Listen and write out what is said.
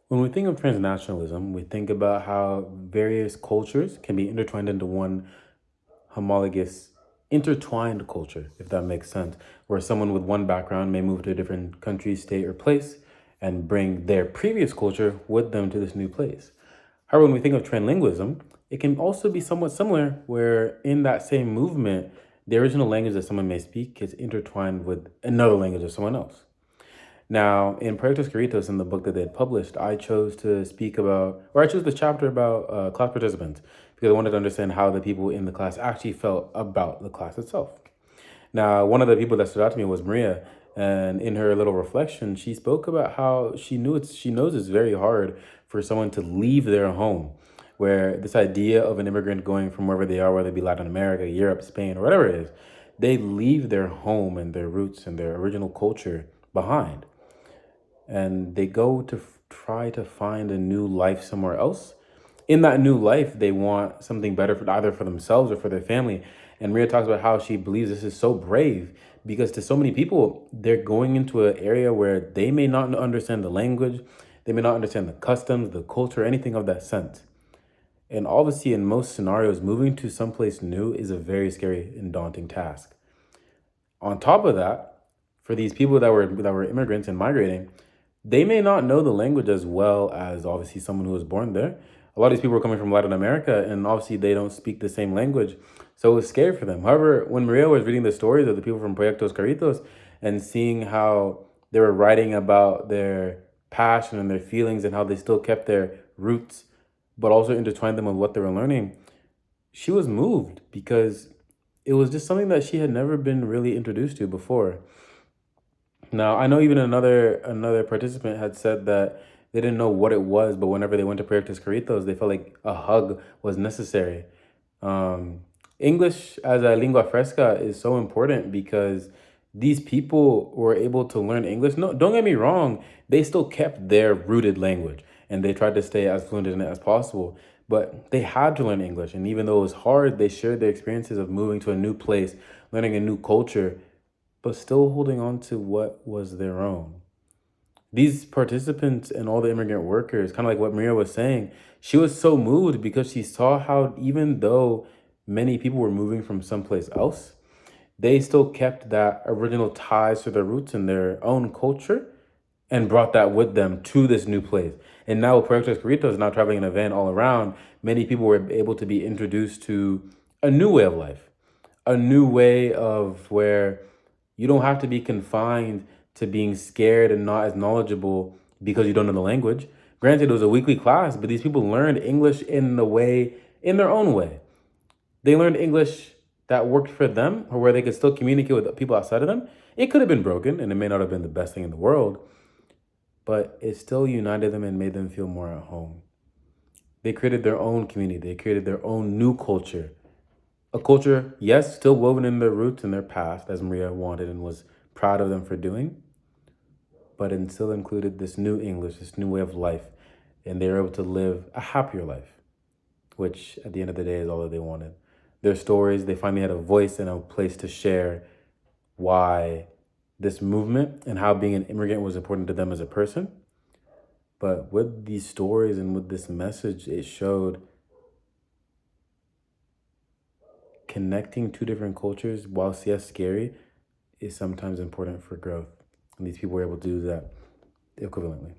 When we think of transnationalism, we think about how various cultures can be intertwined into one homologous, intertwined culture, if that makes sense, where someone with one background may move to a different country, state, or place and bring their previous culture with them to this new place. However, when we think of translingualism, it can also be somewhat similar, where in that same movement, the original language that someone may speak is intertwined with another language of someone else. Now, in Proyectos Carritos, in the book that they had published, I chose to speak about, or I chose the chapter about class participants because I wanted to understand how the people in the class actually felt about the class itself. Now, one of the people that stood out to me was Maria, and in her little reflection, she spoke about how she knows it's very hard for someone to leave their home, where this idea of an immigrant going from wherever they are, whether it be Latin America, Europe, Spain, or whatever it is, they leave their home and their roots and their original culture behind and they go to try to find a new life somewhere else. In that new life, they want something better for either for themselves or for their family. And Maria talks about how she believes this is so brave because to so many people, they're going into an area where they may not understand the language, they may not understand the customs, the culture, anything of that sense. And obviously, in most scenarios, moving to someplace new is a very scary and daunting task. On top of that, for these people that were immigrants and migrating, they may not know the language as well as obviously someone who was born there. A lot of these people are coming from Latin America, and obviously they don't speak the same language, so it was scary for them. However, when Maria was reading the stories of the people from Proyectos Carritos and seeing how they were writing about their passion and their feelings and how they still kept their roots, but also intertwined them with what they were learning, she was moved because it was just something that she had never been really introduced to before. Now, I know even another participant had said that they didn't know what it was, but whenever they went to Proyectos Carritos, they felt like a hug was necessary. Um, English as a lingua fresca is so important because these people were able to learn English. No, don't get me wrong, they still kept their rooted language and they tried to stay as fluent in it as possible. But they had to learn English. And even though it was hard, they shared their experiences of moving to a new place, learning a new culture, but still holding on to what was their own. These participants and all the immigrant workers, kind of like what Maria was saying, she was so moved because she saw how even though many people were moving from someplace else, they still kept that original ties to their roots and their own culture and brought that with them to this new place. And now with Proyectos Carritos now traveling in a van all around, many people were able to be introduced to a new way of life, a new way of where you don't have to be confined to being scared and not as knowledgeable because you don't know the language. Granted, it was a weekly class, but these people learned English in their own way. They learned English that worked for them or where they could still communicate with people outside of them. It could have been broken and it may not have been the best thing in the world, but it still united them and made them feel more at home. They created their own community, they created their own new culture. A culture, yes, still woven in their roots and their past, as Maria wanted and was proud of them for doing, but it still included this new English, this new way of life, and they were able to live a happier life, which at the end of the day is all that they wanted. Their stories, they finally had a voice and a place to share why this movement and how being an immigrant was important to them as a person. But with these stories and with this message, it showed connecting two different cultures, whilst yes, scary, is sometimes important for growth. And these people were able to do that equivalently.